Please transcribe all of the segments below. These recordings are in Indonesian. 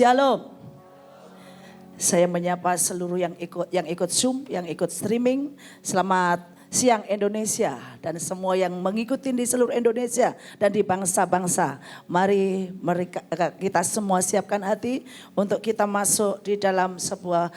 Shalom. Saya menyapa seluruh yang ikut Zoom, yang ikut streaming. Selamat siang Indonesia dan semua yang mengikuti di seluruh Indonesia dan di bangsa-bangsa. Mari kita semua siapkan hati untuk kita masuk di dalam sebuah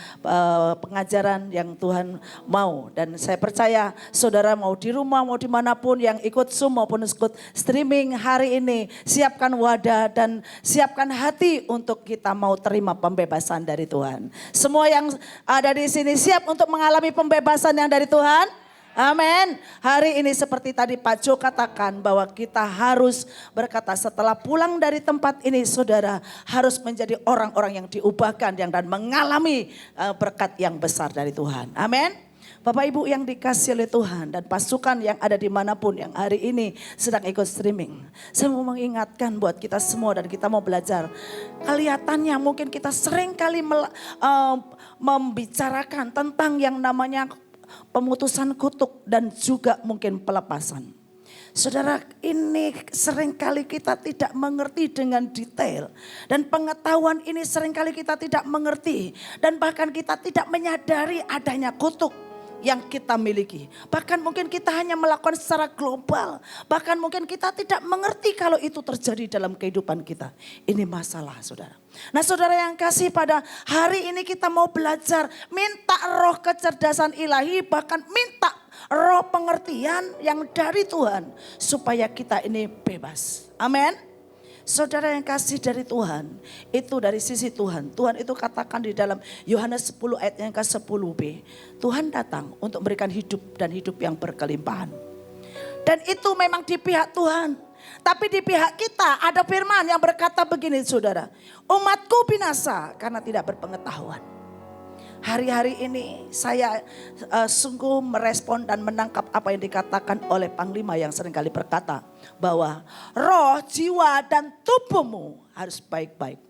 pengajaran yang Tuhan mau. Dan saya percaya saudara mau di rumah, mau dimanapun yang ikut Zoom maupun ikut streaming hari ini, siapkan wadah dan siapkan hati untuk kita mau terima pembebasan dari Tuhan. Semua yang ada di sini siap untuk mengalami pembebasan yang dari Tuhan? Amin. Hari ini seperti tadi Pak Jo katakan bahwa kita harus berkata setelah pulang dari tempat ini saudara harus menjadi orang-orang yang diubahkan dan mengalami berkat yang besar dari Tuhan. Amin. Bapak Ibu yang dikasihi oleh Tuhan dan pasukan yang ada dimanapun yang hari ini sedang ikut streaming. Saya mau mengingatkan buat kita semua dan kita mau belajar. Kelihatannya mungkin kita sering kali membicarakan tentang yang namanya pemutusan kutuk dan juga mungkin pelepasan. Saudara, ini seringkali kita tidak mengerti dengan detail. Dan pengetahuan ini seringkali kita tidak mengerti. Dan bahkan kita tidak menyadari adanya kutuk yang kita miliki. Bahkan mungkin kita hanya melakukan secara global. Bahkan mungkin kita tidak mengerti kalau itu terjadi dalam kehidupan kita. Ini masalah saudara. Nah saudara yang kasih, pada hari ini kita mau belajar minta roh kecerdasan ilahi, bahkan minta roh pengertian yang dari Tuhan supaya kita ini bebas. Amin. Saudara yang kasih dari Tuhan, itu dari sisi Tuhan. Tuhan itu katakan di dalam Yohanes 10 ayat yang ke-10b. Tuhan datang untuk memberikan hidup dan hidup yang berkelimpahan. Dan itu memang di pihak Tuhan. Tapi di pihak kita ada firman yang berkata begini saudara. Umatku binasa karena tidak berpengetahuan. Hari-hari ini saya sungguh merespon dan menangkap apa yang dikatakan oleh Panglima yang seringkali berkata. Bahwa roh, jiwa dan tubuhmu harus baik-baik.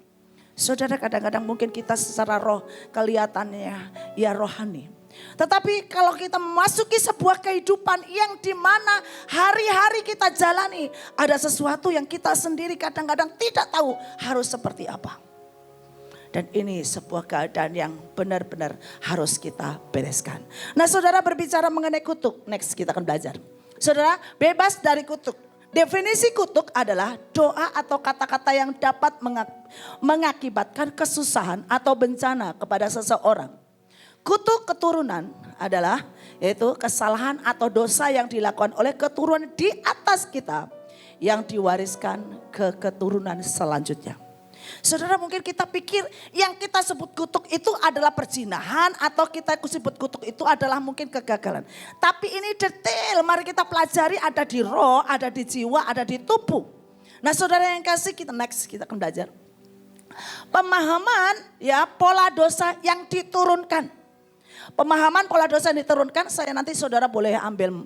Saudara, kadang-kadang mungkin kita secara roh kelihatannya ya rohani. Tetapi kalau kita memasuki sebuah kehidupan yang dimana hari-hari kita jalani. Ada sesuatu yang kita sendiri kadang-kadang tidak tahu harus seperti apa. Dan ini sebuah keadaan yang benar-benar harus kita bereskan. Nah saudara, berbicara mengenai kutuk. Next kita akan belajar. Saudara, bebas dari kutuk. Definisi kutuk adalah doa atau kata-kata yang dapat mengakibatkan kesusahan atau bencana kepada seseorang. Kutuk keturunan adalah yaitu kesalahan atau dosa yang dilakukan oleh keturunan di atas kita yang diwariskan ke keturunan selanjutnya. Saudara, mungkin kita pikir yang kita sebut kutuk itu adalah perzinahan atau kita sebut kutuk itu adalah mungkin kegagalan. Tapi ini detail, mari kita pelajari, ada di roh, ada di jiwa, ada di tubuh. Nah saudara yang kasih, kita akan belajar. Pemahaman ya pola dosa yang diturunkan. Pemahaman pola dosa yang diturunkan, saya nanti saudara boleh ambil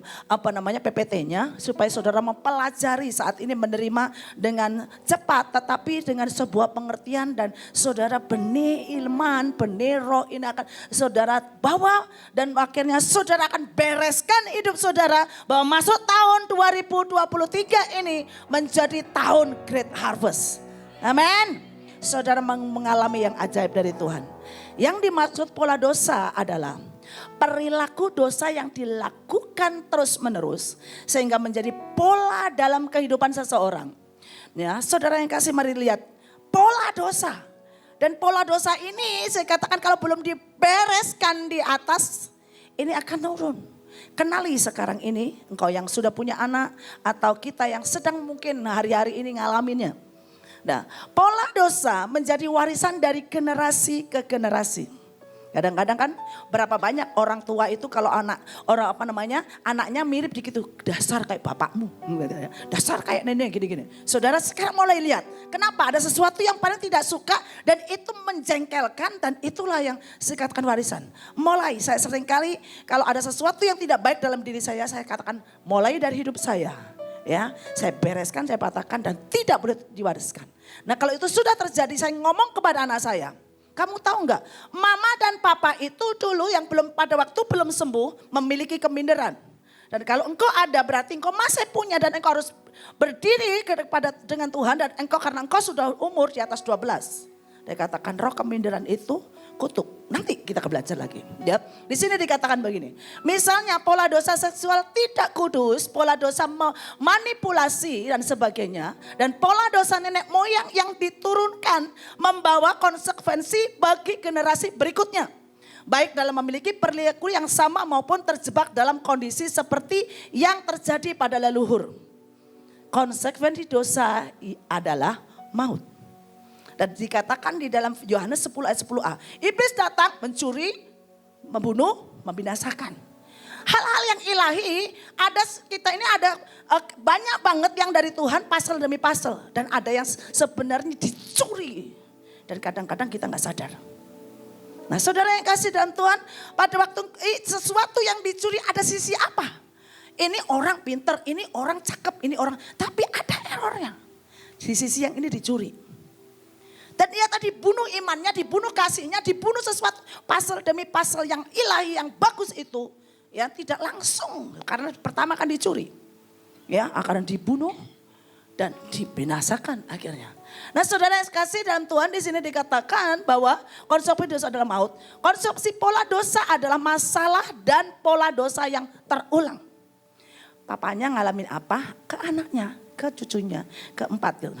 PPT-nya supaya saudara mempelajari saat ini menerima dengan cepat tetapi dengan sebuah pengertian dan saudara benih ilman, benih roh ini akan saudara bawa dan akhirnya saudara akan bereskan hidup saudara bahwa masuk tahun 2023 ini menjadi tahun great harvest. Amin. Saudara mengalami yang ajaib dari Tuhan. Yang dimaksud pola dosa adalah perilaku dosa yang dilakukan terus menerus sehingga menjadi pola dalam kehidupan seseorang. Ya, saudara yang kasih, mari lihat pola dosa. Dan pola dosa ini saya katakan kalau belum dibereskan di atas ini akan turun. Kenali sekarang ini engkau yang sudah punya anak atau kita yang sedang mungkin hari-hari ini ngalaminnya. Nah, pola dosa menjadi warisan dari generasi ke generasi. Kadang-kadang kan berapa banyak orang tua itu kalau anaknya mirip dikit, dasar kayak bapakmu, dasar kayak nenek gini-gini. Saudara sekarang mulai lihat kenapa ada sesuatu yang paling tidak suka dan itu menjengkelkan dan itulah yang dikatakan warisan. Mulai saya seringkali kalau ada sesuatu yang tidak baik dalam diri saya katakan mulai dari hidup saya. Ya, saya bereskan, saya patahkan dan tidak boleh diwariskan. Nah kalau itu sudah terjadi, saya ngomong kepada anak saya. Kamu tahu enggak, mama dan papa itu dulu yang pada waktu belum sembuh memiliki keminderan. Dan kalau engkau ada berarti engkau masih punya dan engkau harus berdiri dengan Tuhan dan engkau karena engkau sudah umur di atas 12. Dikatakan roh keminderan itu kutuk. Nanti kita belajar lagi. Ya. Di sini dikatakan begini. Misalnya pola dosa seksual tidak kudus, pola dosa manipulasi dan sebagainya. Dan pola dosa nenek moyang yang diturunkan membawa konsekuensi bagi generasi berikutnya. Baik dalam memiliki perilaku yang sama maupun terjebak dalam kondisi seperti yang terjadi pada leluhur. Konsekuensi dosa adalah maut. Dan dikatakan di dalam Yohanes 10 ayat 10a. Iblis datang mencuri, membunuh, membinasakan. Hal-hal yang ilahi, kita ini ada banyak banget yang dari Tuhan pasal demi pasal. Dan ada yang sebenarnya dicuri. Dan kadang-kadang kita gak sadar. Nah saudara yang kasih dalam Tuhan, pada waktu sesuatu yang dicuri ada sisi apa? Ini orang pinter, ini orang cakep, ini orang. Tapi ada errornya. Di sisi yang ini dicuri. Dan dia tadi bunuh imannya, dibunuh kasihnya, dibunuh sesuatu. Pasal demi pasal yang ilahi, yang bagus itu. Ya tidak langsung, karena pertama kan dicuri. Ya akan dibunuh dan dibinasakan akhirnya. Nah saudara yang kasih dalam Tuhan, di sini dikatakan bahwa konsekuensi dosa adalah maut. Konsekuensi pola dosa adalah masalah dan pola dosa yang terulang. Papanya ngalamin apa? Ke anaknya, ke cucunya, keempat gitu.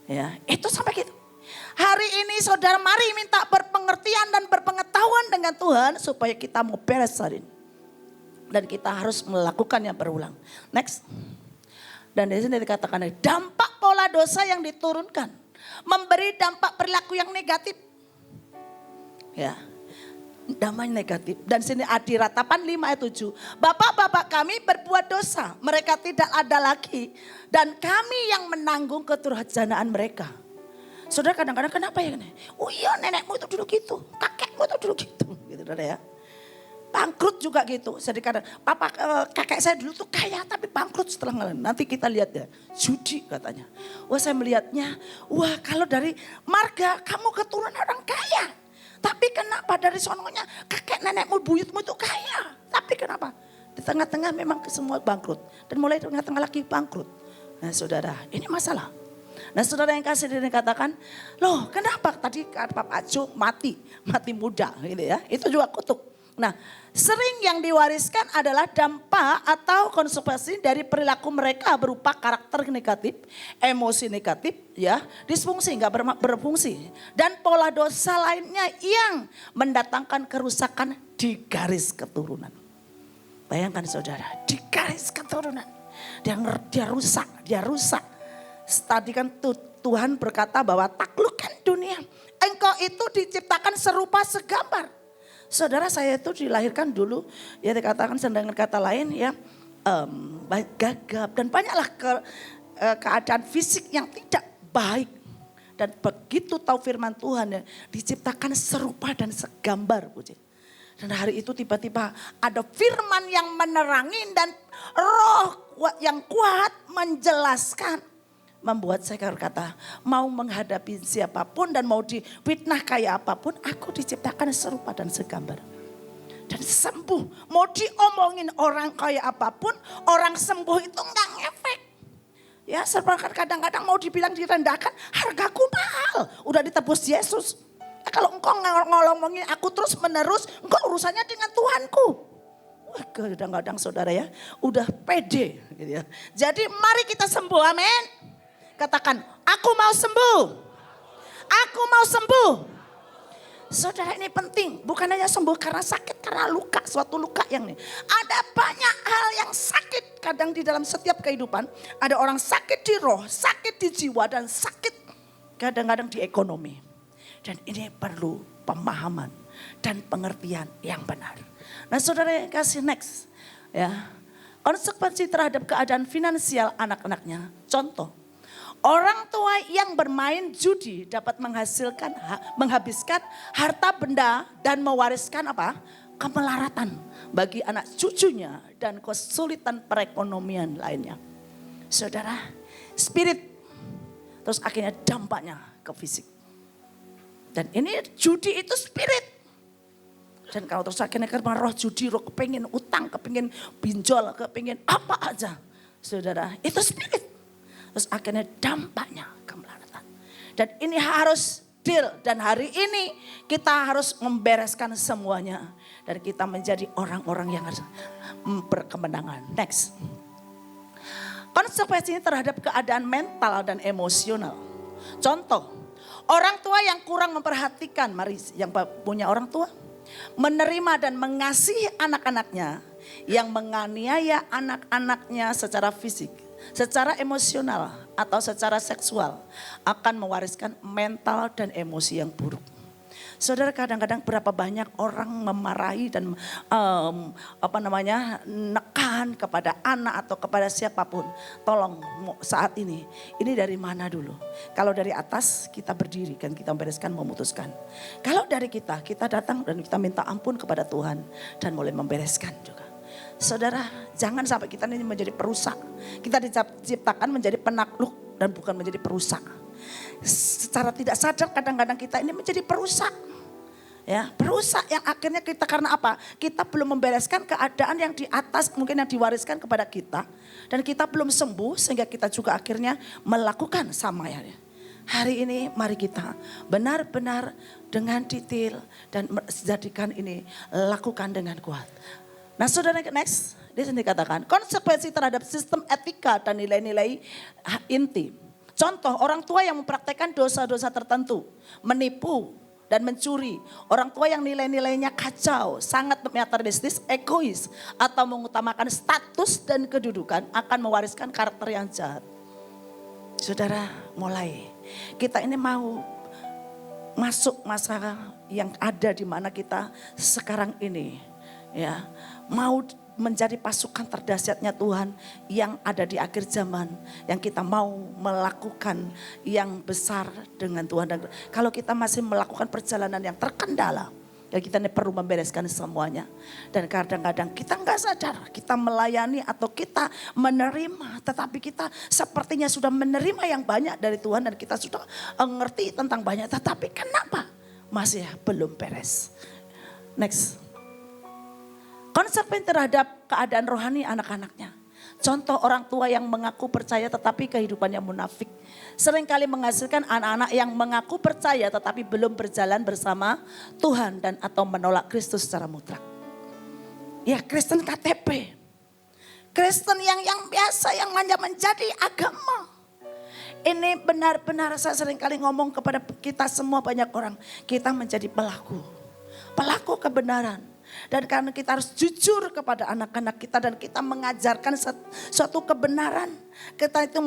Ya, itu sampai gitu. Hari ini saudara mari minta berpengertian dan berpengetahuan dengan Tuhan supaya kita mau beres hari ini. Dan kita harus melakukannya berulang. Next. Dan di sini dikatakan dampak pola dosa yang diturunkan. Memberi dampak perilaku yang negatif. Ya. Damai negatif. Dan sini di Ratapan 5 ayat 7. Bapak-bapak kami berbuat dosa. Mereka tidak ada lagi. Dan kami yang menanggung keturhajanaan mereka. Saudara kadang-kadang kenapa ya? Oh iya nenekmu itu dulu gitu. Kakekmu itu dulu gitu. Gitu saudara ya. Bangkrut juga gitu. Jadi kadang kakek saya dulu tuh kaya tapi bangkrut setelah ngalamin. Nanti kita lihat ya. Judi katanya. Wah saya melihatnya. Wah kalau dari marga kamu keturunan orang kaya. Tapi kenapa dari sononya kakek nenekmu buyutmu itu kaya. Tapi kenapa? Di tengah-tengah memang semua bangkrut. Dan mulai di tengah-tengah lagi bangkrut. Nah saudara ini masalah. Nah saudara yang kasih dikatakan, loh kenapa tadi Pak Ajo mati muda gitu ya. Itu juga kutuk. Nah sering yang diwariskan adalah dampak atau konsekuensi dari perilaku mereka berupa karakter negatif, emosi negatif ya, disfungsi nggak berfungsi. Dan pola dosa lainnya yang mendatangkan kerusakan di garis keturunan. Bayangkan saudara, di garis keturunan. Dia rusak. Tadi kan Tuhan berkata bahwa taklukkan dunia. Engkau itu diciptakan serupa segambar. Saudara saya itu dilahirkan dulu ya dikatakan dengan kata lain ya gagap dan banyaklah keadaan fisik yang tidak baik. Dan begitu tahu firman Tuhan ya diciptakan serupa dan segambar. Dan hari itu tiba-tiba ada firman yang menerangi dan roh yang kuat menjelaskan. Membuat saya berkata, mau menghadapi siapapun dan mau difitnah kayak apapun, aku diciptakan serupa dan segambar. Dan sembuh, mau diomongin orang kayak apapun, orang sembuh itu enggak ngefek. Ya, sebenarnya kadang-kadang mau dibilang direndahkan, hargaku mahal, udah ditebus Yesus. Kalau engkau ngomongin aku terus menerus, engkau urusannya dengan Tuhanku. Wah, kadang-kadang saudara ya, udah pede gitu ya. Jadi mari kita sembuh, amin. Katakan, aku mau sembuh. Aku mau sembuh. Saudara ini penting. Bukan hanya sembuh karena sakit, karena luka. Suatu luka yang ini. Ada banyak hal yang sakit kadang di dalam setiap kehidupan. Ada orang sakit di roh, sakit di jiwa dan sakit kadang-kadang di ekonomi. Dan ini perlu pemahaman dan pengertian yang benar. Nah saudara yang kasih next. Ya, konsekuensi terhadap keadaan finansial anak-anaknya. Contoh. Orang tua yang bermain judi dapat menghabiskan harta benda dan mewariskan apa? Kemelaratan bagi anak cucunya dan kesulitan perekonomian lainnya. Saudara, spirit terus akhirnya dampaknya ke fisik. Dan ini judi itu spirit. Dan kalau terus akhirnya karena roh judi, roh kepingin utang, kepingin pinjol, kepingin apa aja. Saudara, itu spirit. Terus akhirnya dampaknya kemelaratan. Dan ini harus deal. Dan hari ini kita harus membereskan semuanya. Dan kita menjadi orang-orang yang harus berkemenangan. Next. Konsekuensinya terhadap keadaan mental dan emosional. Contoh, orang tua yang kurang memperhatikan, mari yang punya orang tua, menerima dan mengasihi anak-anaknya, yang menganiaya anak-anaknya secara fisik, secara emosional atau secara seksual, akan mewariskan mental dan emosi yang buruk. Saudara, kadang-kadang berapa banyak orang memarahi dan nekan kepada anak atau kepada siapapun. Tolong saat ini dari mana dulu? Kalau dari atas kita berdiri kan, kita membereskan, memutuskan. Kalau dari kita datang dan kita minta ampun kepada Tuhan dan mulai membereskan juga. Saudara, jangan sampai kita ini menjadi perusak. Kita diciptakan menjadi penakluk dan bukan menjadi perusak. Secara tidak sadar kadang-kadang kita ini menjadi perusak. Ya, perusak yang akhirnya kita karena apa? Kita belum membereskan keadaan yang di atas mungkin yang diwariskan kepada kita. Dan kita belum sembuh sehingga kita juga akhirnya melakukan sama ya. Hari ini mari kita benar-benar dengan detail dan jadikan ini lakukan dengan kuat. Nah saudara, next, di sini dikatakan konsekuensi terhadap sistem etika dan nilai-nilai inti. Contoh, orang tua yang mempraktekkan dosa-dosa tertentu, menipu dan mencuri. Orang tua yang nilai-nilainya kacau, sangat materialistis, egois, atau mengutamakan status dan kedudukan akan mewariskan karakter yang jahat. Saudara, mulai kita ini mau masuk masa yang ada di mana kita sekarang ini, ya, mau menjadi pasukan terdahsyatnya Tuhan yang ada di akhir zaman. Yang kita mau melakukan yang besar dengan Tuhan. Dan kalau kita masih melakukan perjalanan yang terkendala, ya kita ini perlu membereskan semuanya. Dan kadang-kadang kita nggak sadar, kita melayani atau kita menerima. Tetapi kita sepertinya sudah menerima yang banyak dari Tuhan dan kita sudah ngerti tentang banyak. Tetapi kenapa masih belum beres? Next. Konsekuensi terhadap keadaan rohani anak-anaknya. Contoh, orang tua yang mengaku percaya tetapi kehidupannya munafik. Seringkali menghasilkan anak-anak yang mengaku percaya tetapi belum berjalan bersama Tuhan dan atau menolak Kristus secara mutlak. Ya, Kristen KTP. Kristen yang biasa, yang hanya menjadi agama. Ini benar-benar saya seringkali ngomong kepada kita semua, banyak orang. Kita menjadi pelaku kebenaran. Dan karena kita harus jujur kepada anak-anak kita dan kita mengajarkan suatu kebenaran. Kita itu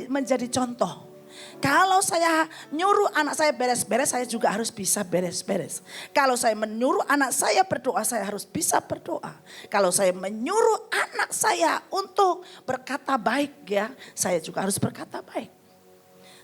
menjadi contoh. Kalau saya nyuruh anak saya beres-beres, saya juga harus bisa beres-beres. Kalau saya menyuruh anak saya berdoa, saya harus bisa berdoa. Kalau saya menyuruh anak saya untuk berkata baik, ya, saya juga harus berkata baik.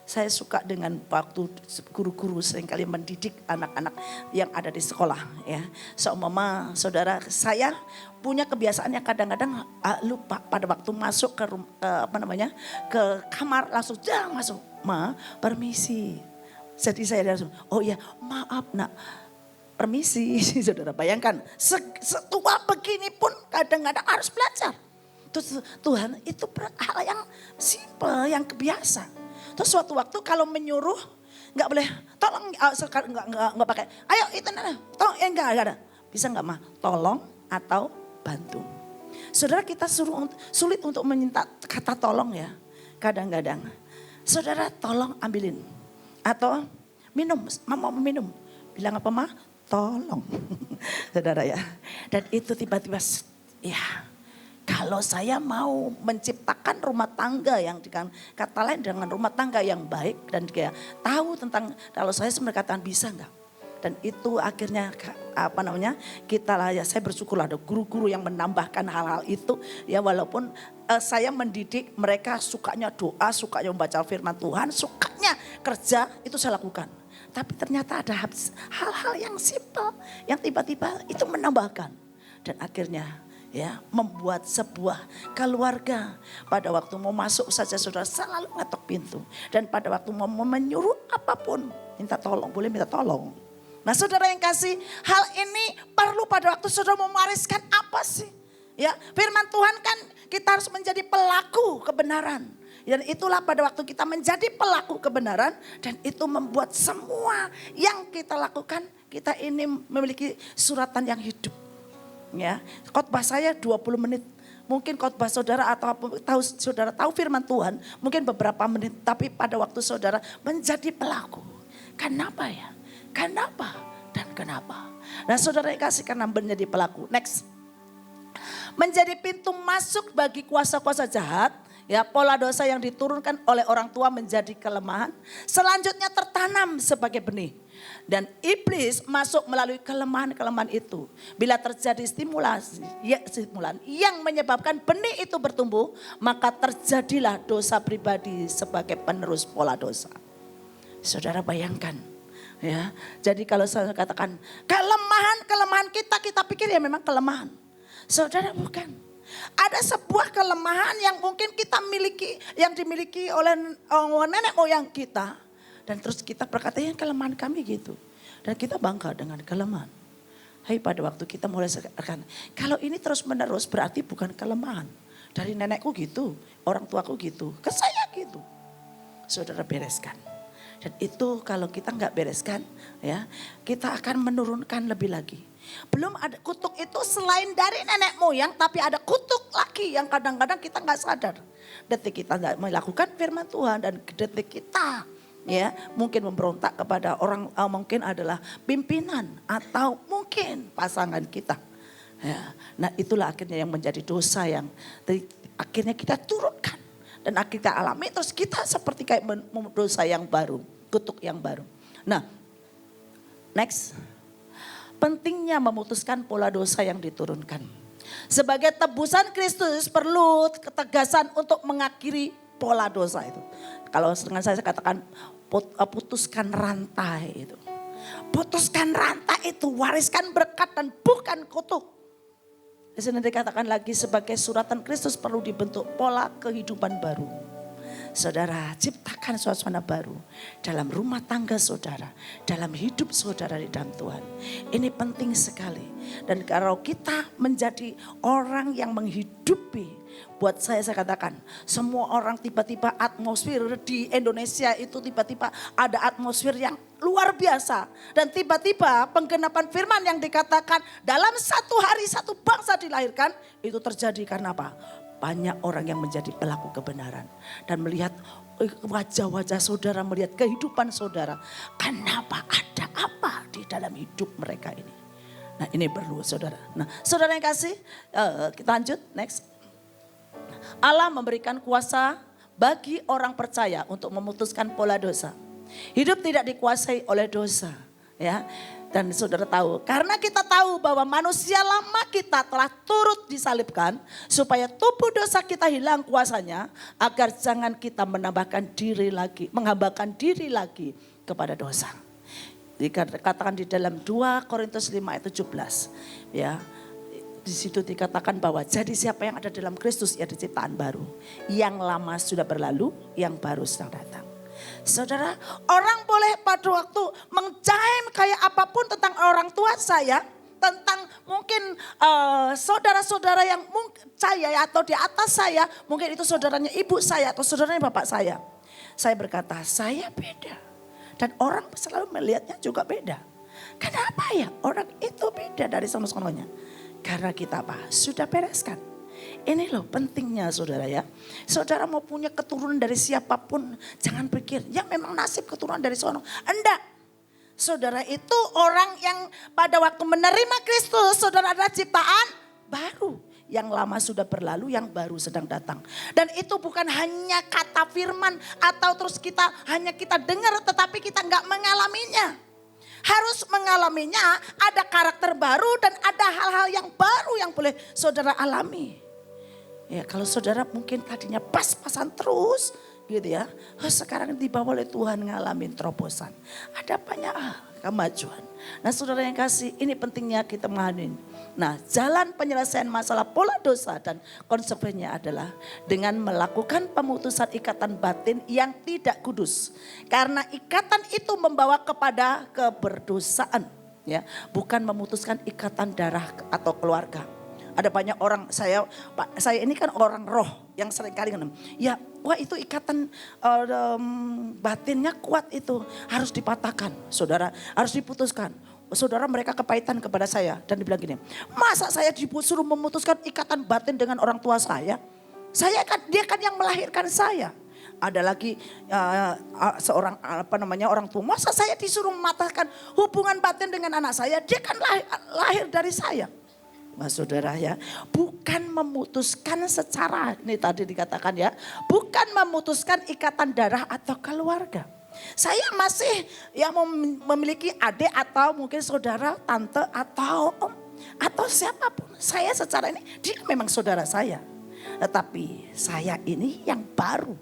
Saya suka dengan waktu guru-guru seringkali mendidik anak-anak yang ada di sekolah, ya. Seumpama saudara, saya punya kebiasaan yang kadang-kadang lupa pada waktu masuk ke kamar langsung jangan masuk. Ma, permisi. Jadi saya langsung, oh ya, maaf nak. Permisi. Saudara bayangkan, setua begini pun kadang-kadang harus belajar. Tuhan itu hal yang simple, yang kebiasa. Terus suatu waktu kalau menyuruh nggak boleh, tolong sekarang nggak pakai. Ayo itu tolong, enggak ada. Bisa nggak mah? Tolong atau bantu. Saudara, kita sulit untuk meminta kata tolong ya. Kadang-kadang, saudara tolong ambilin atau minum, mama mau minum. Bilang apa mah? Tolong, saudara ya. Dan itu tiba-tiba, ya. Kalau saya mau menciptakan rumah tangga yang dengan kata lain dengan rumah tangga yang baik dan dia tahu tentang, kalau saya sebenarnya katakan bisa enggak. Dan itu akhirnya kita lah ya, saya bersyukurlah ada guru-guru yang menambahkan hal-hal itu ya, walaupun saya mendidik mereka sukanya doa, sukanya membaca firman Tuhan, sukanya kerja, itu saya lakukan. Tapi ternyata ada hal-hal yang simpel yang tiba-tiba itu menambahkan dan akhirnya ya membuat sebuah keluarga pada waktu mau masuk saja saudara selalu ngetok pintu. Dan pada waktu mau menyuruh apapun minta tolong, boleh minta tolong. Nah saudara yang kasih, hal ini perlu pada waktu saudara mewariskan apa sih? Ya, firman Tuhan kan kita harus menjadi pelaku kebenaran. Dan itulah pada waktu kita menjadi pelaku kebenaran dan itu membuat semua yang kita lakukan, kita ini memiliki suratan yang hidup. Ya, khotbah saya 20 menit. Mungkin khotbah saudara atau saudara tahu firman Tuhan mungkin beberapa menit, tapi pada waktu saudara menjadi pelaku. Kenapa ya? Kenapa dan kenapa? Nah, saudara yang kasih karena menjadi pelaku. Next. Menjadi pintu masuk bagi kuasa-kuasa jahat, ya, pola dosa yang diturunkan oleh orang tua menjadi kelemahan, selanjutnya tertanam sebagai benih. Dan iblis masuk melalui kelemahan-kelemahan itu. Bila terjadi stimulan yang menyebabkan benih itu bertumbuh, maka terjadilah dosa pribadi sebagai penerus pola dosa. Saudara bayangkan, ya. Jadi kalau saya katakan kelemahan kita pikir ya memang kelemahan. Saudara bukan. Ada sebuah kelemahan yang mungkin kita miliki, yang dimiliki oleh nenek moyang kita. Dan terus kita berkata, ya kelemahan kami gitu. Dan kita bangga dengan kelemahan. Hai, pada waktu kita mulai sekarang, kalau ini terus menerus berarti bukan kelemahan. Dari nenekku gitu, orang tuaku gitu, ke saya gitu. Saudara bereskan. Dan itu kalau kita nggak bereskan, ya kita akan menurunkan lebih lagi. Belum ada kutuk itu selain dari nenek moyang, tapi ada kutuk lagi yang kadang-kadang kita nggak sadar. Detik kita nggak melakukan firman Tuhan dan detik kita, ya mungkin memberontak kepada orang, mungkin adalah pimpinan atau mungkin pasangan kita. Ya, nah itulah akhirnya yang menjadi dosa yang akhirnya kita turunkan dan akhirnya kita alami, terus kita seperti kayak dosa yang baru, kutuk yang baru. Nah, next. Pentingnya memutuskan pola dosa yang diturunkan. Sebagai tebusan Kristus perlu ketegasan untuk mengakhiri pola dosa itu. Kalau dengan saya katakan putuskan rantai itu. Putuskan rantai itu, wariskan berkat dan bukan kutuk. Di sini dikatakan lagi sebagai suratan Kristus perlu dibentuk pola kehidupan baru. Saudara, ciptakan suasana baru dalam rumah tangga saudara, dalam hidup saudara di dalam Tuhan. Ini penting sekali. Dan kalau kita menjadi orang yang menghidupi, buat saya katakan, semua orang tiba-tiba atmosfer di Indonesia itu tiba-tiba ada atmosfer yang luar biasa. Dan tiba-tiba penggenapan firman yang dikatakan dalam satu hari satu bangsa dilahirkan, itu terjadi karena apa? Banyak orang yang menjadi pelaku kebenaran. Dan melihat wajah-wajah saudara, melihat kehidupan saudara. Kenapa, ada apa di dalam hidup mereka ini. Nah ini perlu saudara. Nah saudara yang kasih, kita lanjut next. Allah memberikan kuasa bagi orang percaya untuk memutuskan pola dosa. Hidup tidak dikuasai oleh dosa. Ya. Dan saudara tahu, karena kita tahu bahwa manusia lama kita telah turut disalibkan supaya tubuh dosa kita hilang kuasanya, agar jangan kita menambahkan diri lagi, menghambakan diri lagi kepada dosa. Dikatakan di dalam 2 Korintus 5 ayat 17, ya. Di situ dikatakan bahwa jadi siapa yang ada dalam Kristus ia ciptaan baru. Yang lama sudah berlalu, yang baru sedang datang. Saudara, orang boleh pada waktu menjaim kayak apapun tentang orang tua saya, tentang mungkin saudara-saudara yang saya atau di atas saya, mungkin itu saudaranya ibu saya atau saudaranya bapak saya. Saya berkata, saya beda. Dan orang selalu melihatnya juga beda. Kenapa ya orang itu beda dari sama-samanya? Karena kita apa? Sudah bereskan. Ini loh pentingnya saudara ya. Saudara mau punya keturunan dari siapapun, jangan pikir ya memang nasib keturunan dari sono. Enggak. Saudara itu orang yang pada waktu menerima Kristus, saudara adalah ciptaan baru. Yang lama sudah berlalu, yang baru sedang datang. Dan itu bukan hanya kata firman atau terus hanya kita dengar tetapi kita enggak mengalaminya. Harus mengalaminya, ada karakter baru dan ada hal-hal yang baru yang boleh saudara alami. Ya kalau saudara mungkin tadinya pas-pasan terus gitu ya. Sekarang dibawa oleh Tuhan ngalamin terobosan. Ada banyak kemajuan. Nah saudara yang kasih, ini pentingnya kita memahami. Nah jalan penyelesaian masalah pola dosa dan konsekuensinya adalah dengan melakukan pemutusan ikatan batin yang tidak kudus. Karena ikatan itu membawa kepada keberdosaan. Ya, bukan memutuskan ikatan darah atau keluarga. Ada banyak orang, saya ini kan orang roh yang sering kali ngomong, ya wah itu ikatan batinnya kuat itu harus dipatahkan, saudara, harus diputuskan. Saudara, mereka kepahitan kepada saya dan dibilang gini, masa saya disuruh memutuskan ikatan batin dengan orang tua saya? Dia kan yang melahirkan saya. Ada lagi seorang orang tua, masa saya disuruh mematahkan hubungan batin dengan anak saya? Dia kan lahir dari saya. Mas saudara ya, bukan memutuskan secara, ini tadi dikatakan ya, bukan memutuskan ikatan darah atau keluarga. Saya masih yang memiliki adik atau mungkin saudara, tante atau om atau siapapun. Saya secara ini dia memang saudara saya. Tetapi saya ini yang baru,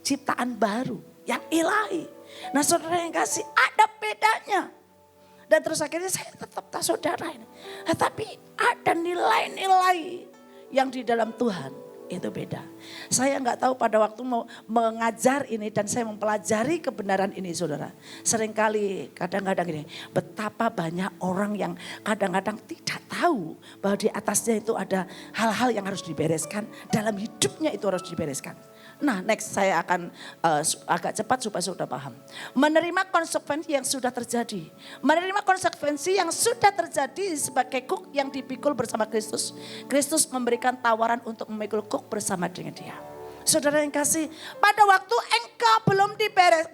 ciptaan baru, yang ilahi. Nah saudara yang kasih, ada bedanya. Dan terus akhirnya saya tetap tak saudara ini. Tetapi ada nilai-nilai yang di dalam Tuhan. Itu beda. Saya nggak tahu pada waktu mau mengajar ini dan saya mempelajari kebenaran ini saudara. Seringkali kadang-kadang ini betapa banyak orang yang kadang-kadang tidak tahu bahwa di atasnya itu ada hal-hal yang harus dibereskan. Dalam hidupnya itu harus dibereskan. Nah next saya akan agak cepat supaya sudah paham. Menerima konsekuensi yang sudah terjadi. Menerima konsekuensi yang sudah terjadi sebagai kuk yang dipikul bersama Kristus. Kristus memberikan tawaran untuk memikul kuk bersama dengan dia. Saudara yang kasih, pada waktu engkau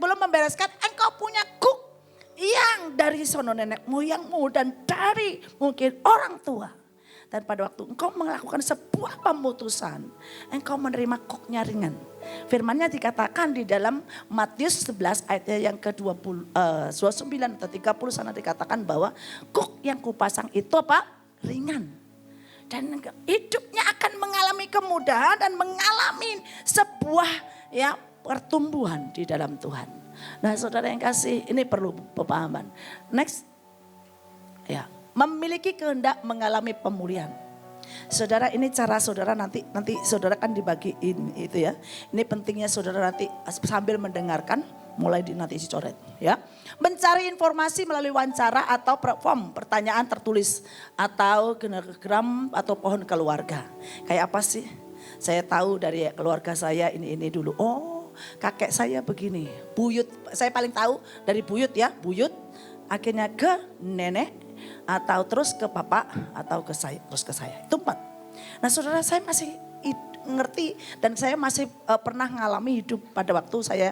belum membereskan, engkau punya kuk yang dari sono nenek moyangmu dan dari mungkin orang tua. Dan pada waktu engkau melakukan sebuah pemutusan, engkau menerima kuknya ringan. Firmannya dikatakan di dalam Matius 11 ayatnya yang ke-29 atau 30 sana dikatakan bahwa kuk yang kupasang itu apa? Ringan. Dan hidupnya akan mengalami kemudahan dan mengalami sebuah ya pertumbuhan di dalam Tuhan. Nah saudara yang kasih, ini perlu pemahaman. Next. Ya. Memiliki kehendak mengalami pemulihan. Saudara, ini cara saudara nanti saudara kan dibagiin itu ya. Ini pentingnya saudara nanti sambil mendengarkan mulai nanti dicoret ya. Mencari informasi melalui wawancara atau form pertanyaan tertulis atau genogram atau pohon keluarga. Kayak apa sih? Saya tahu dari keluarga saya ini dulu. Oh, kakek saya begini. Buyut, saya paling tahu dari buyut ya. Buyut akhirnya ke nenek. Atau terus ke bapak atau ke saya, terus ke saya. Itu 4. Nah saudara, saya masih ngerti dan saya masih pernah ngalami hidup pada waktu saya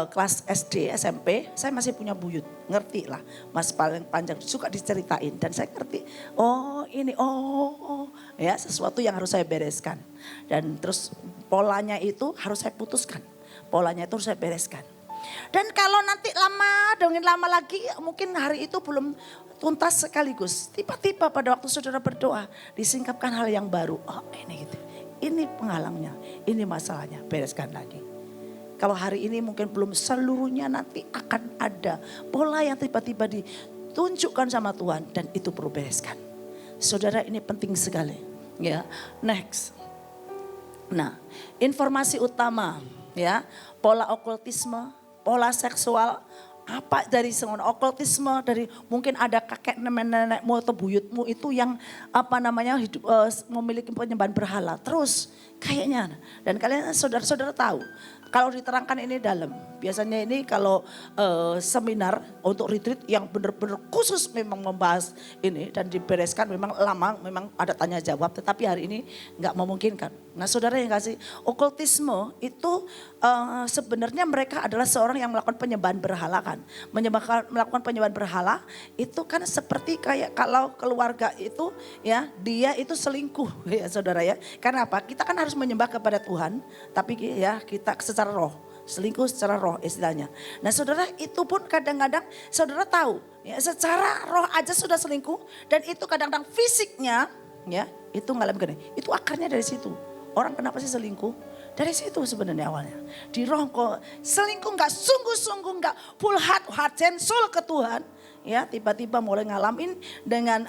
kelas SD, SMP. Saya masih punya buyut, ngerti lah. Mas paling panjang suka diceritain dan saya ngerti. Oh ini, ya sesuatu yang harus saya bereskan. Dan terus polanya itu harus saya putuskan. Polanya itu harus saya bereskan. Dan kalau nanti lama lagi mungkin hari itu belum tuntas sekaligus. Tiba-tiba pada waktu saudara berdoa disingkapkan hal yang baru. Oh ini gitu. Ini penghalangnya, ini masalahnya, bereskan lagi. Kalau hari ini mungkin belum seluruhnya, nanti akan ada pola yang tiba-tiba ditunjukkan sama Tuhan dan itu perlu bereskan. Saudara, ini penting sekali. Ya, next. Nah, informasi utama ya, pola okultisme, pola seksual, apa dari semua okultisme, dari mungkin ada kakek nenekmu atau buyutmu itu yang hidup memiliki penyembahan berhala terus kayaknya. Dan kalian saudara-saudara tahu kalau diterangkan ini dalam, biasanya ini kalau seminar untuk retreat yang benar-benar khusus memang membahas ini dan dibereskan memang lama, memang ada tanya jawab, tetapi hari ini nggak memungkinkan. Nah saudara yang kasih, okultisme itu sebenarnya mereka adalah seorang yang melakukan penyembahan berhala kan. Melakukan penyembahan berhala itu kan seperti kayak kalau keluarga itu ya dia itu selingkuh ya saudara ya. Karena apa? Kita kan harus menyembah kepada Tuhan, tapi ya kita secara roh, selingkuh secara roh istilahnya. Nah saudara, itu pun kadang-kadang saudara tahu ya, secara roh aja sudah selingkuh dan itu kadang-kadang fisiknya ya itu ngalamin gini. Itu akarnya dari situ. Orang kenapa sih selingkuh? Dari situ sebenarnya awalnya. Di roh kok selingkuh nggak sungguh-sungguh, nggak full heart and soul ke Tuhan. Ya tiba-tiba mulai ngalamin dengan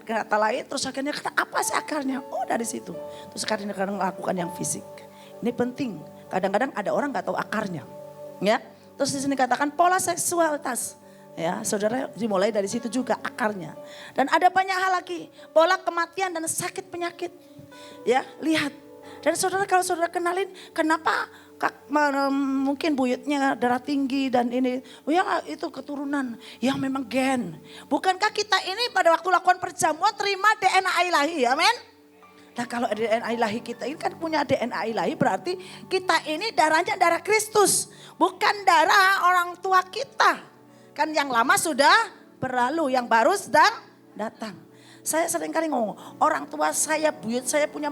kata lain, terus akhirnya apa sih akarnya? Oh dari situ. Terus kadang-kadang melakukan yang fisik. Ini penting. Kadang-kadang ada orang nggak tahu akarnya, ya. Terus di sini katakan pola seksualitas, Ya, saudara, dimulai dari situ juga akarnya. Dan ada banyak hal lagi, pola kematian dan sakit penyakit. Ya, lihat. Dan saudara, kalau saudara kenalin, kenapa mungkin buyutnya darah tinggi dan ini, ya itu keturunan, yang memang gen. Bukankah kita ini pada waktu lakukan perjamuan terima DNA ilahi, amin? Nah kalau DNA ilahi kita ini kan punya DNA ilahi, berarti kita ini darahnya darah Kristus, bukan darah orang tua kita. Kan yang lama sudah berlalu, yang baru sedang datang. Saya sering kali ngomong, orang tua saya, buyut saya punya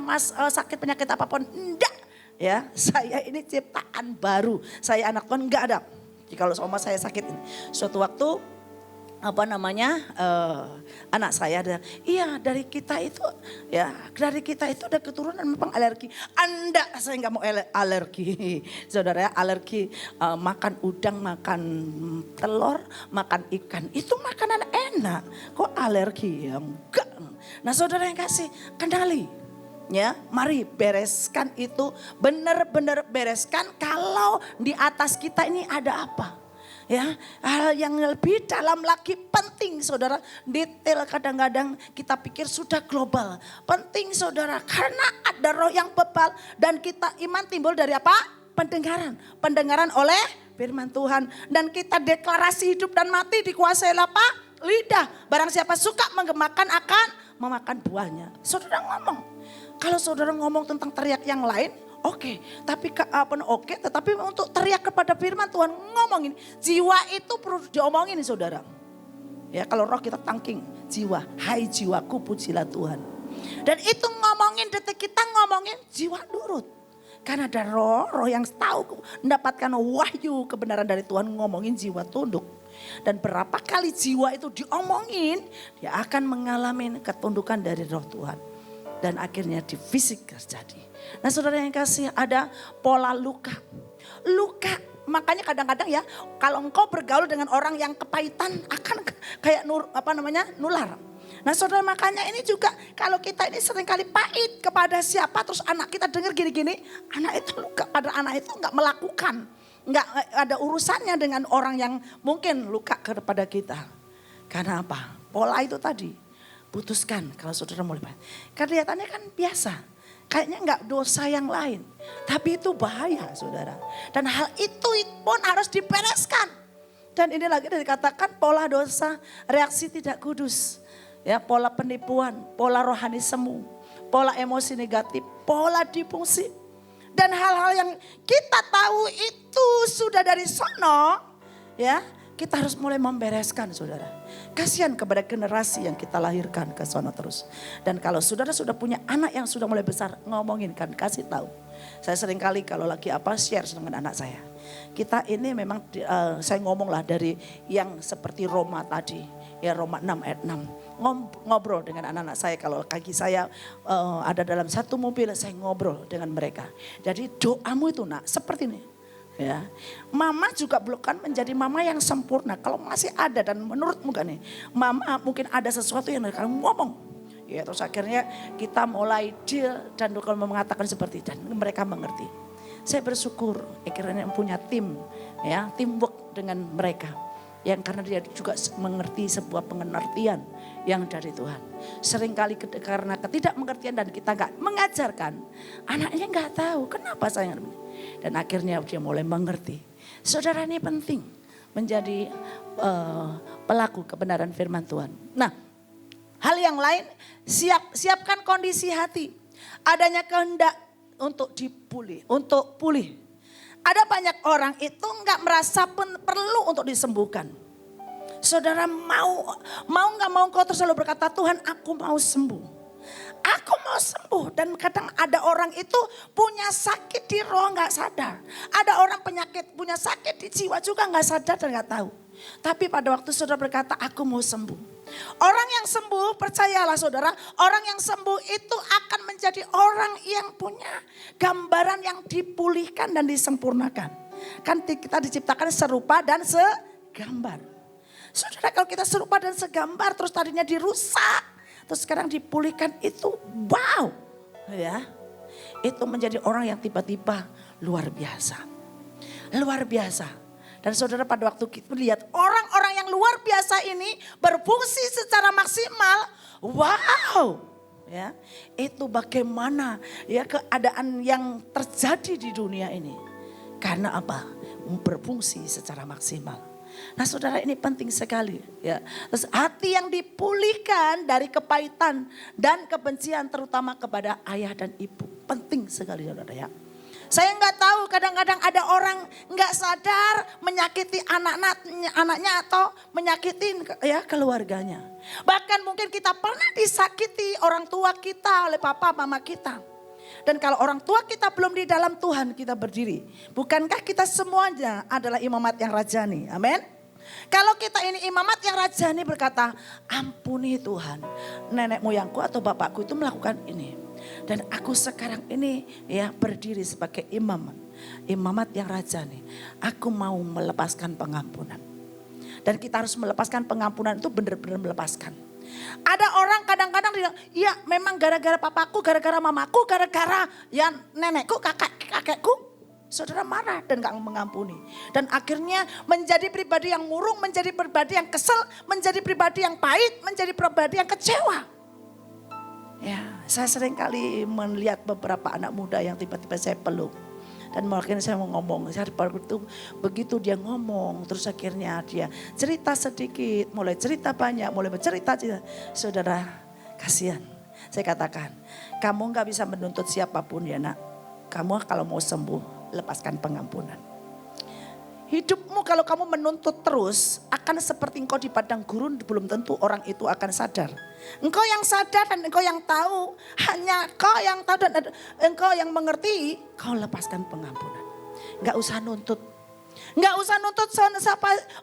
sakit penyakit apapun, enggak. Ya, saya ini ciptaan baru. Saya anak Tuhan, enggak ada. Kalau sama saya sakit ini. Suatu waktu anak saya ada, iya dari kita itu ada keturunan memang alergi. Anda, saya nggak mau alergi, saudara ya, alergi makan udang, makan telur, makan ikan, itu makanan enak, kok alergi ya enggak. Nah saudara yang kasih kendali, ya mari bereskan itu, benar-benar bereskan kalau di atas kita ini ada apa. Ya, hal yang lebih dalam lagi penting saudara, detail kadang-kadang kita pikir sudah global. Penting saudara, karena ada roh yang bebal dan kita iman timbul dari apa? Pendengaran. Pendengaran oleh firman Tuhan. Dan kita deklarasi hidup dan mati dikuasai apa? Lidah. Barang siapa suka menggemakan akan memakan buahnya. Saudara ngomong. Kalau saudara ngomong tentang teriak yang lain, oke, tapi tetapi untuk teriak kepada firman Tuhan, ngomongin jiwa itu perlu diomongin saudara. Ya kalau roh kita tangking jiwa, hai jiwaku pujilah Tuhan. Dan itu ngomongin detik kita ngomongin jiwa nurut. Karena ada roh yang tahu mendapatkan wahyu kebenaran dari Tuhan, ngomongin jiwa tunduk. Dan berapa kali jiwa itu diomongin, dia akan mengalami ketundukan dari roh Tuhan. Dan akhirnya di fisik terjadi. Nah saudara yang kasih, ada pola luka. Luka, makanya kadang-kadang ya kalau engkau bergaul dengan orang yang kepahitan akan kayak nular. Nah saudara, makanya ini juga kalau kita ini seringkali pahit kepada siapa, terus anak kita dengar gini-gini, anak itu luka, pada anak itu enggak melakukan. Enggak ada urusannya dengan orang yang mungkin luka kepada kita. Karena apa? Pola itu tadi. Putuskan kalau saudara mulai pahit. Kelihatannya kan biasa. Kayaknya enggak dosa yang lain. Tapi itu bahaya saudara. Dan hal itu pun harus dibereskan. Dan ini lagi dikatakan pola dosa, reaksi tidak kudus. Ya, pola penipuan, pola rohani semu, pola emosi negatif, pola difungsi. Dan hal-hal yang kita tahu itu sudah dari sono, ya, kita harus mulai membereskan saudara. Kasihan kepada generasi yang kita lahirkan ke sono terus. Dan kalau saudara sudah punya anak yang sudah mulai besar, ngomongin kan, kasih tahu. Saya sering kali kalau lagi share dengan anak saya. Kita ini memang saya ngomong lah dari yang seperti Roma tadi. Ya Roma 6 ayat 6. Ngobrol dengan anak-anak saya, kalau kaki saya ada dalam satu mobil, saya ngobrol dengan mereka. Jadi doamu itu nak seperti ini. Ya, mama juga belum kan menjadi mama yang sempurna. Kalau masih ada dan menurutmu kan nih, mama mungkin ada sesuatu yang kamu ngomong. Ya terus akhirnya kita mulai deal dan kalau mengatakan seperti itu dan mereka mengerti. Saya bersyukur akhirnya punya tim, ya teamwork dengan mereka. Yang karena dia juga mengerti sebuah pengertian yang dari Tuhan. Seringkali karena ketidakmengertian dan kita nggak mengajarkan, anaknya nggak tahu kenapa saya ngerti. Dan akhirnya dia mulai mengerti. Saudara, ini penting menjadi pelaku kebenaran firman Tuhan. Nah, hal yang lain, siapkan kondisi hati. Adanya kehendak untuk untuk pulih. Ada banyak orang itu nggak merasa perlu untuk disembuhkan. Saudara mau nggak mau kau terus selalu berkata, Tuhan aku mau sembuh. Aku mau sembuh. Dan kadang ada orang itu punya sakit di roh nggak sadar. Ada orang punya sakit di jiwa juga nggak sadar dan nggak tahu. Tapi pada waktu saudara berkata aku mau sembuh. Orang yang sembuh, percayalah saudara, orang yang sembuh itu akan menjadi orang yang punya gambaran yang dipulihkan dan disempurnakan. Kan kita diciptakan serupa dan segambar. Saudara, kalau kita serupa dan segambar terus tadinya dirusak, terus sekarang dipulihkan, itu wow. Ya, itu menjadi orang yang tiba-tiba luar biasa. Luar biasa. Dan saudara, pada waktu kita melihat orang-orang yang yang luar biasa ini berfungsi secara maksimal. Wow. Ya, itu bagaimana ya keadaan yang terjadi di dunia ini. Karena apa? Berfungsi secara maksimal. Nah saudara, ini penting sekali ya. Terus hati yang dipulihkan dari kepahitan dan kebencian terutama kepada ayah dan ibu. Penting sekali saudara ya. Saya nggak tahu, kadang-kadang ada orang nggak sadar menyakiti anaknya atau menyakiti ya keluarganya. Bahkan mungkin kita pernah disakiti orang tua kita oleh papa mama kita. Dan kalau orang tua kita belum di dalam Tuhan, kita berdiri. Bukankah kita semuanya adalah imamat yang rajani? Amin. Kalau kita ini imamat yang rajani berkata, ampuni Tuhan, nenek moyangku atau bapakku itu melakukan ini. Dan aku sekarang ini ya berdiri sebagai imamat yang rajani. Aku mau melepaskan pengampunan. Dan kita harus melepaskan pengampunan itu benar-benar melepaskan. Ada orang kadang-kadang bilang, ya memang gara-gara papaku, gara-gara mamaku, gara-gara ya nenekku, kakekku. Saudara marah dan gak mengampuni. Dan akhirnya menjadi pribadi yang murung, menjadi pribadi yang kesel, menjadi pribadi yang pahit, menjadi pribadi yang kecewa. Ya, saya sering kali melihat beberapa anak muda yang tiba-tiba saya peluk. Dan mungkin saya mau ngomong, saya begitu dia ngomong, terus akhirnya dia cerita sedikit, mulai cerita banyak, mulai bercerita. Saudara, kasihan. Saya katakan, kamu gak bisa menuntut siapapun ya nak. Kamu kalau mau sembuh, lepaskan pengampunan. Hidupmu kalau kamu menuntut terus akan seperti engkau di padang gurun, belum tentu orang itu akan sadar. Engkau yang sadar dan engkau yang tahu, hanya kau yang tahu dan engkau yang mengerti, kau lepaskan pengampunan. Enggak usah nuntut. Enggak usah nuntut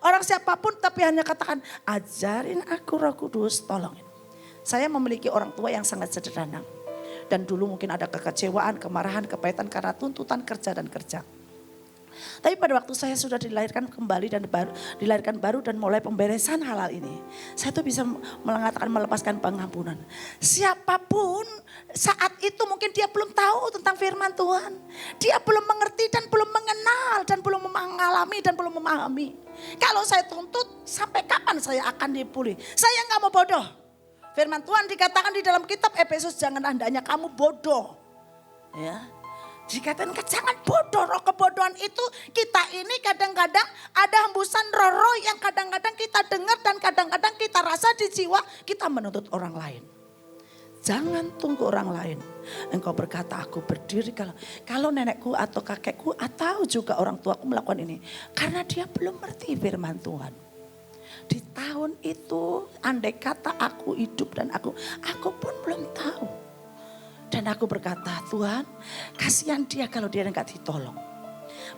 orang siapapun, tapi hanya katakan, ajarin aku Roh Kudus, tolongin. Saya memiliki orang tua yang sangat sederhana. Dan dulu mungkin ada kekecewaan, kemarahan, kepahitan karena tuntutan kerja dan kerja. Tapi pada waktu saya sudah dilahirkan kembali dan dilahirkan baru dan mulai pemberesan hal-hal ini. Saya tuh bisa mengatakan melepaskan pengampunan. Siapapun saat itu mungkin dia belum tahu tentang firman Tuhan. Dia belum mengerti dan belum mengenal dan belum mengalami dan belum memahami. Kalau saya tuntut sampai kapan saya akan dipulih? Saya gak mau bodoh. Firman Tuhan dikatakan di dalam kitab Efesus, jangan hendaknya kamu bodoh. Ya. Dikatakan jangan bodoh, roh kebodohan itu kita ini kadang-kadang ada hembusan roh-roh yang kadang-kadang kita dengar dan kadang-kadang kita rasa di jiwa kita menuntut orang lain. Jangan tunggu orang lain. Engkau berkata aku berdiri kalau nenekku atau kakekku atau juga orang tuaku melakukan ini. Karena dia belum mengerti firman Tuhan. Di tahun itu andai kata aku hidup dan aku pun belum tahu. Dan aku berkata, Tuhan kasihan dia kalau dia enggak ditolong.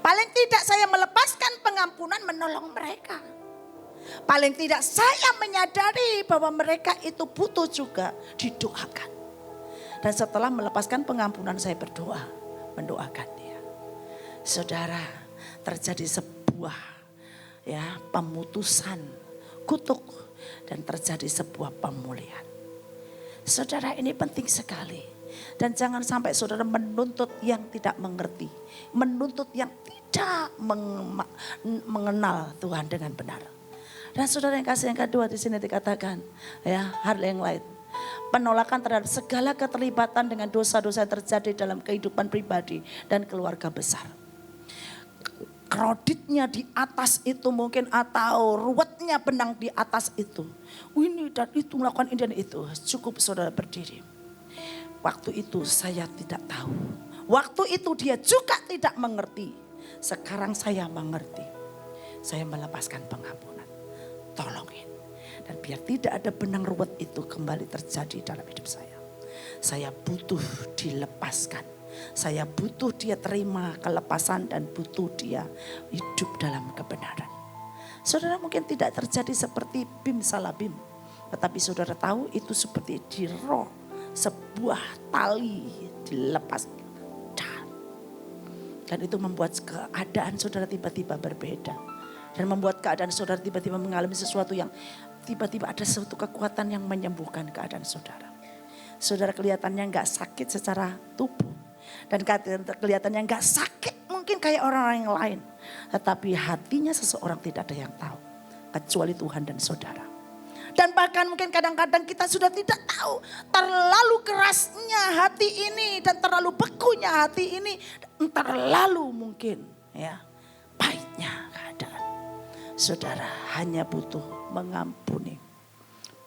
Paling tidak saya melepaskan pengampunan menolong mereka. Paling tidak saya menyadari bahwa mereka itu butuh juga didoakan. Dan setelah melepaskan pengampunan saya berdoa, mendoakan dia. Saudara, terjadi sebuah ya pemutusan kutuk dan terjadi sebuah pemulihan. Saudara, ini penting sekali. Dan jangan sampai saudara menuntut yang tidak mengerti. Menuntut yang tidak mengenal Tuhan dengan benar. Dan saudara yang kasih yang kedua di sini dikatakan ya hal yang lain. Penolakan terhadap segala keterlibatan dengan dosa-dosa yang terjadi dalam kehidupan pribadi dan keluarga besar. Kreditnya di atas itu mungkin atau ruwetnya benang di atas itu. Ini dan itu melakukan ini dan itu. Cukup saudara berdiri. Waktu itu saya tidak tahu. Waktu itu dia juga tidak mengerti. Sekarang saya mengerti. Saya melepaskan pengampunan. Tolongin. Dan biar tidak ada benang ruwet itu kembali terjadi dalam hidup saya. Saya butuh dilepaskan. Saya butuh dia terima kelepasan dan butuh dia hidup dalam kebenaran. Saudara mungkin tidak terjadi seperti bim salah bim. Tetapi saudara tahu itu seperti di roh. Sebuah tali dilepas dan itu membuat keadaan saudara tiba-tiba berbeda dan membuat keadaan saudara tiba-tiba mengalami sesuatu yang tiba-tiba ada suatu kekuatan yang menyembuhkan keadaan saudara. Saudara kelihatannya nggak sakit secara tubuh dan kelihatannya nggak sakit mungkin kayak orang-orang yang lain, tetapi hatinya seseorang tidak ada yang tahu. kecuali Tuhan dan saudara. Dan bahkan mungkin kadang-kadang kita sudah tidak tahu terlalu kerasnya hati ini dan terlalu bekunya hati ini. Terlalu mungkin ya pahitnya keadaan. Saudara hanya butuh mengampuni.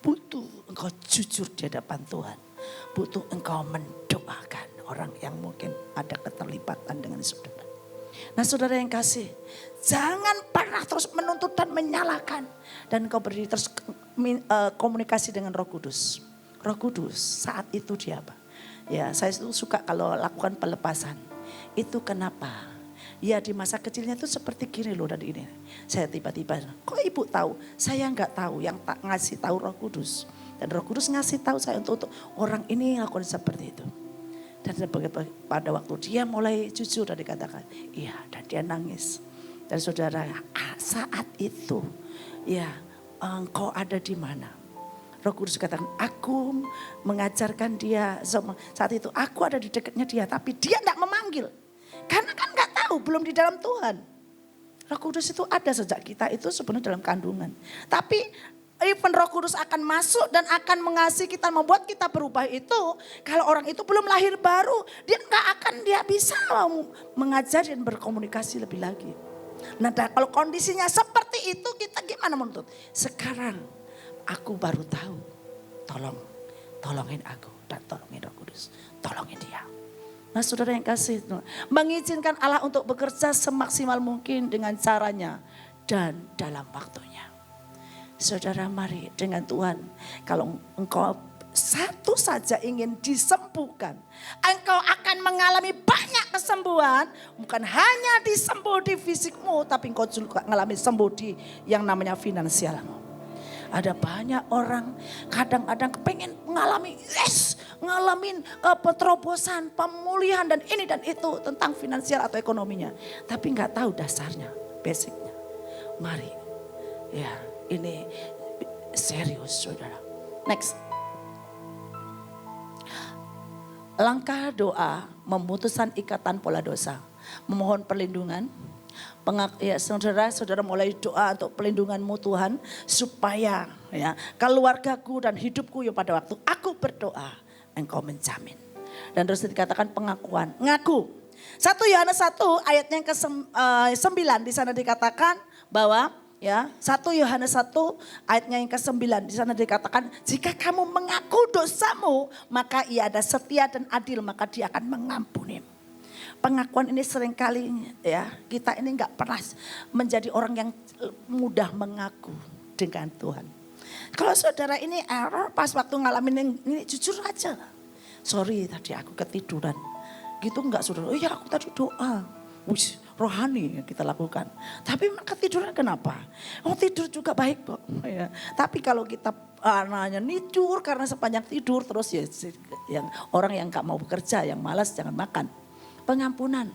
Butuh engkau jujur di hadapan Tuhan. Butuh engkau mendoakan orang yang mungkin ada keterlibatan dengan saudara. Nah saudara yang kasih, jangan pernah terus menuntut dan menyalahkan. Dan kau berdiri terus komunikasi dengan Roh Kudus. Roh Kudus saat itu dia apa? Ya saya itu suka kalau lakukan pelepasan. Itu kenapa? Ya di masa kecilnya itu seperti gini loh dan ini. Saya tiba-tiba, kok ibu tahu? Saya nggak tahu, yang tak ngasih tahu Roh Kudus. Dan Roh Kudus ngasih tahu saya untuk orang ini lakukan seperti itu. Dan pada waktu dia mulai jujur dan dikatakan, iya, dan dia nangis. Dan saudara, saat itu, ya engkau ada di mana? Roh Kudus katakan, aku mengajarkan dia. Saat itu aku ada di dekatnya dia, tapi dia tidak memanggil. Karena kan nggak tahu, belum di dalam Tuhan. Roh Kudus itu ada sejak kita itu sebenarnya dalam kandungan. Tapi even Roh Kudus akan masuk dan akan mengasihi kita, membuat kita berubah itu. Kalau orang itu belum lahir baru, dia dia bisa mengajar dan berkomunikasi lebih lagi. Nah kalau kondisinya seperti itu, kita gimana menuntut? Sekarang aku baru tahu, tolongin aku dan tolongin Roh Kudus, tolongin dia. Nah saudara yang kasih, mengizinkan Allah untuk bekerja semaksimal mungkin dengan caranya dan dalam waktunya. Saudara mari dengan Tuhan, kalau engkau satu saja ingin disembuhkan, engkau akan mengalami banyak kesembuhan. Bukan hanya disembuh di fisikmu, tapi engkau juga mengalami sembuh di yang namanya finansialmu. Ada banyak orang kadang-kadang pengen ngalamin peterobosan, pemulihan dan ini dan itu tentang finansial atau ekonominya. Tapi nggak tahu dasarnya, basicnya. Mari ya. Ini serius saudara. Next. Langkah doa memutuskan ikatan pola dosa. Memohon perlindungan. Saudara mulai doa untuk perlindunganmu Tuhan. Supaya ya keluargaku dan hidupku ya pada waktu aku berdoa. Engkau menjamin. Dan terus dikatakan pengakuan. Ngaku. 1 Yohanes 1 ayatnya yang ke-9 di sana dikatakan bahwa ya, 1 Yohanes 1 ayatnya yang ke-9 di sana dikatakan jika kamu mengaku dosamu maka ia ada setia dan adil maka dia akan mengampuni. Pengakuan ini seringkali ya kita ini enggak pernah menjadi orang yang mudah mengaku dengan Tuhan. Kalau saudara ini error pas waktu ngalamin ini jujur aja. Sorry tadi aku ketiduran. Gitu enggak saudara? Oh iya aku tadi doa. Rohani yang kita lakukan. Tapi ketiduran kenapa? Oh tidur juga baik kok. Ya. Tapi kalau kita hanya tidur karena sepanjang tidur terus ya yang orang yang gak mau bekerja, yang malas jangan makan. Pengampunan.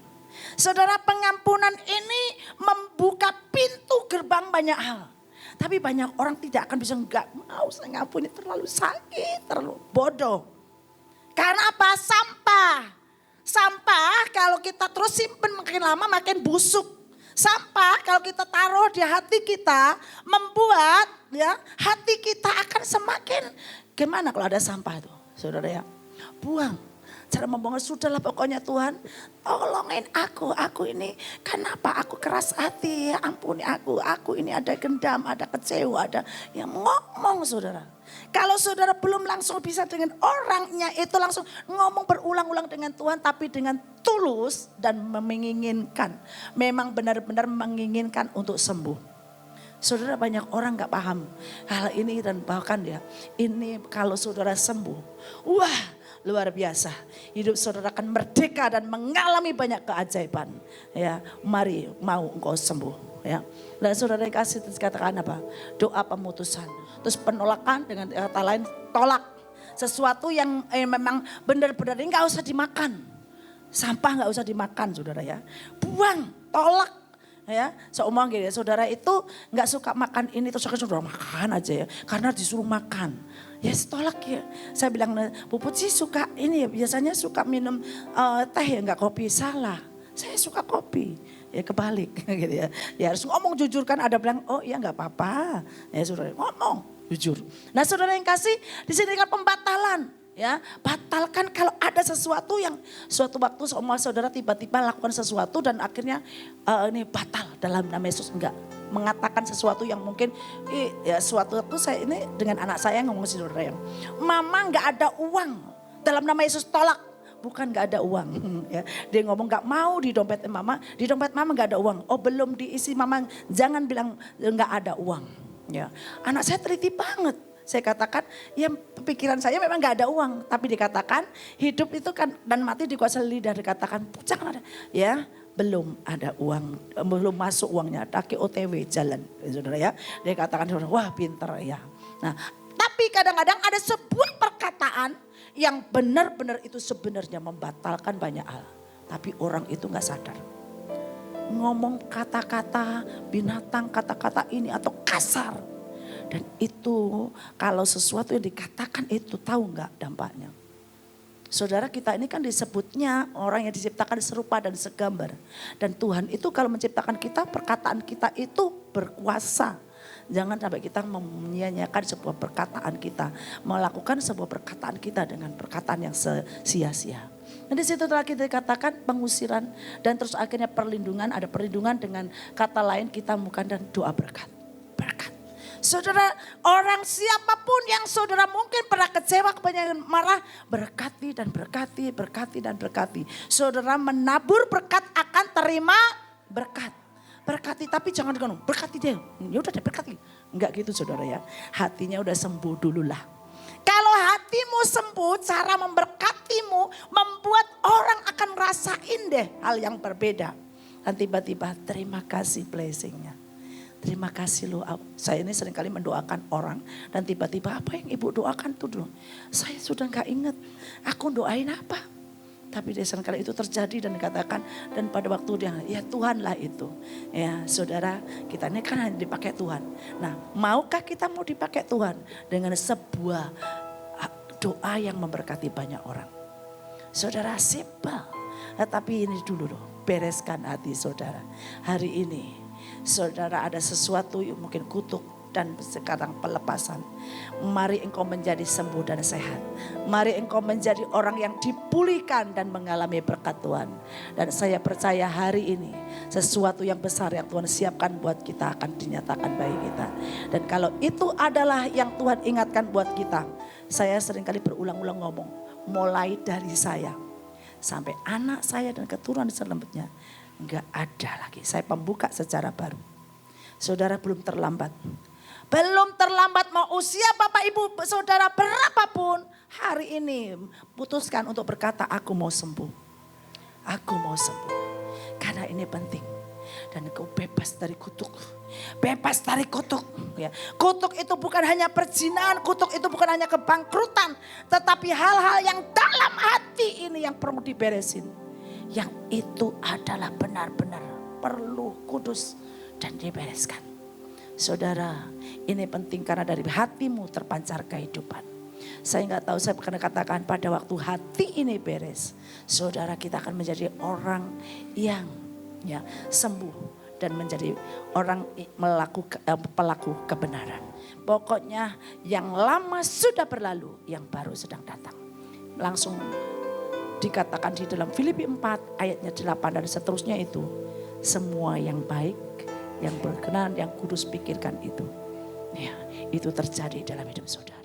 Saudara pengampunan ini membuka pintu gerbang banyak hal. Tapi banyak orang tidak akan bisa gak mau saya ngampuni terlalu sakit, terlalu bodoh. Karena apa? Sampah kalau kita terus simpen makin lama makin busuk. Sampah kalau kita taruh di hati kita membuat ya hati kita akan semakin gimana kalau ada sampah itu saudara ya. Buang. Cara membuang sudahlah pokoknya Tuhan tolongin aku ini kenapa aku keras hati ya ampuni aku ini ada gendam, ada kecewa, ada yang ngomong saudara. Kalau saudara belum langsung bisa dengan orangnya itu langsung ngomong berulang-ulang dengan Tuhan tapi dengan tulus dan menginginkan. Memang benar-benar menginginkan untuk sembuh. Saudara banyak orang gak paham hal ini dan bahkan ya ini kalau saudara sembuh. Wah luar biasa. Hidup saudara akan merdeka dan mengalami banyak keajaiban. Ya, mari mau engkau sembuh. Ya, dan saudara kasih katakan apa? Doa pemutusan. Terus penolakan dengan kata lain tolak. Sesuatu yang memang benar-benar ini gak usah dimakan. Sampah gak usah dimakan saudara ya. Buang, tolak. Ya, seumur gini saudara itu gak suka makan ini terus saudara makan aja ya. Karena disuruh makan. Ya tolak ya. Saya bilang Puput sih suka ini ya biasanya suka minum teh ya gak kopi. Salah. Saya suka kopi. Ya kebalik gitu ya. Ya harus ngomong jujur kan, ada bilang oh iya nggak apa-apa. Ya saudara ngomong jujur. Nah saudara yang kasih, di sini kan pembatalan. Ya, batalkan kalau ada sesuatu yang suatu waktu semua saudara tiba-tiba lakukan sesuatu dan akhirnya ini batal dalam nama Yesus. Enggak, mengatakan sesuatu yang mungkin ya suatu waktu saya ini dengan anak saya ngomong saudara yang mama nggak ada uang, dalam nama Yesus tolak. Bukan nggak ada uang, ya. Dia ngomong nggak mau di dompet mama nggak ada uang. Oh belum diisi mama, jangan bilang nggak ada uang. Ya, anak saya teliti banget. Saya katakan, ya pikiran saya memang gak ada uang. Tapi dikatakan hidup itu kan dan mati dikuasai lidah. Dikatakan jangan ada. Ya belum ada uang, belum masuk uangnya. Kaki OTW jalan. Saudara ya. Dia katakan, wah pinter ya. Nah tapi kadang-kadang ada sebuah perkataan yang benar-benar itu sebenarnya membatalkan banyak hal. Tapi orang itu gak sadar. Ngomong kata-kata binatang, kata-kata ini atau kasar. Dan itu kalau sesuatu yang dikatakan itu tahu nggak dampaknya. Saudara kita ini kan disebutnya orang yang diciptakan serupa dan segambar. Dan Tuhan itu kalau menciptakan kita, perkataan kita itu berkuasa. Jangan sampai kita menyia-nyiakan sebuah perkataan kita. Melakukan sebuah perkataan kita dengan perkataan yang sia-sia. Nah di situ telah kita dikatakan pengusiran dan terus akhirnya perlindungan. Ada perlindungan dengan kata lain kita bukan dan doa berkat. Berkat. Saudara, orang siapapun yang saudara mungkin pernah kecewa, kebanyakan marah, berkati dan berkati, berkati dan berkati. Saudara menabur berkat akan terima berkat. Berkati tapi jangan ngomong, berkati dia. Ya udah deh berkati. Enggak gitu saudara ya. Hatinya udah sembuh dululah. Kalau hatimu sembuh, cara memberkatimu membuat orang akan rasain deh hal yang berbeda. Dan tiba-tiba terima kasih blessingnya. Terima kasih loh. Saya ini seringkali mendoakan orang. Dan tiba-tiba apa yang ibu doakan tuh dulu. Saya sudah gak ingat. Aku doain apa. Tapi dia seringkali itu terjadi dan dikatakan. Dan pada waktu dia ya Tuhan lah itu. Ya saudara kita ini kan hanya dipakai Tuhan. Nah maukah kita mau dipakai Tuhan. Dengan sebuah doa yang memberkati banyak orang. Saudara simpel. Tapi ini dulu loh. Bereskan hati saudara. Hari ini. Saudara ada sesuatu yang mungkin kutuk dan sekarang pelepasan. Mari engkau menjadi sembuh dan sehat. Mari engkau menjadi orang yang dipulihkan dan mengalami berkat Tuhan. Dan saya percaya hari ini sesuatu yang besar yang Tuhan siapkan buat kita akan dinyatakan bagi kita. Dan kalau itu adalah yang Tuhan ingatkan buat kita. Saya seringkali berulang-ulang ngomong. Mulai dari saya sampai anak saya dan keturunan selanjutnya. Enggak ada lagi. Saya pembuka secara baru. Saudara belum terlambat. Belum terlambat mau usia bapak ibu saudara berapapun. Hari ini putuskan untuk berkata aku mau sembuh. Aku mau sembuh. Karena ini penting. Dan kau bebas dari kutuk. Bebas dari kutuk. Ya. Kutuk itu bukan hanya perzinahan. Kutuk itu bukan hanya kebangkrutan. Tetapi hal-hal yang dalam hati ini yang perlu diberesin. Yang itu adalah benar-benar perlu kudus dan dibereskan. Saudara, ini penting karena dari hatimu terpancar kehidupan. Saya nggak tahu, saya pernah katakan pada waktu hati ini beres, saudara kita akan menjadi orang yang ya sembuh dan menjadi orang pelaku kebenaran. Pokoknya yang lama sudah berlalu, yang baru sedang datang. Langsung dikatakan di dalam Filipi 4 ayatnya 8 dan seterusnya itu. Semua yang baik, yang berkenan, yang kudus pikirkan itu. Ya, itu terjadi dalam hidup saudara.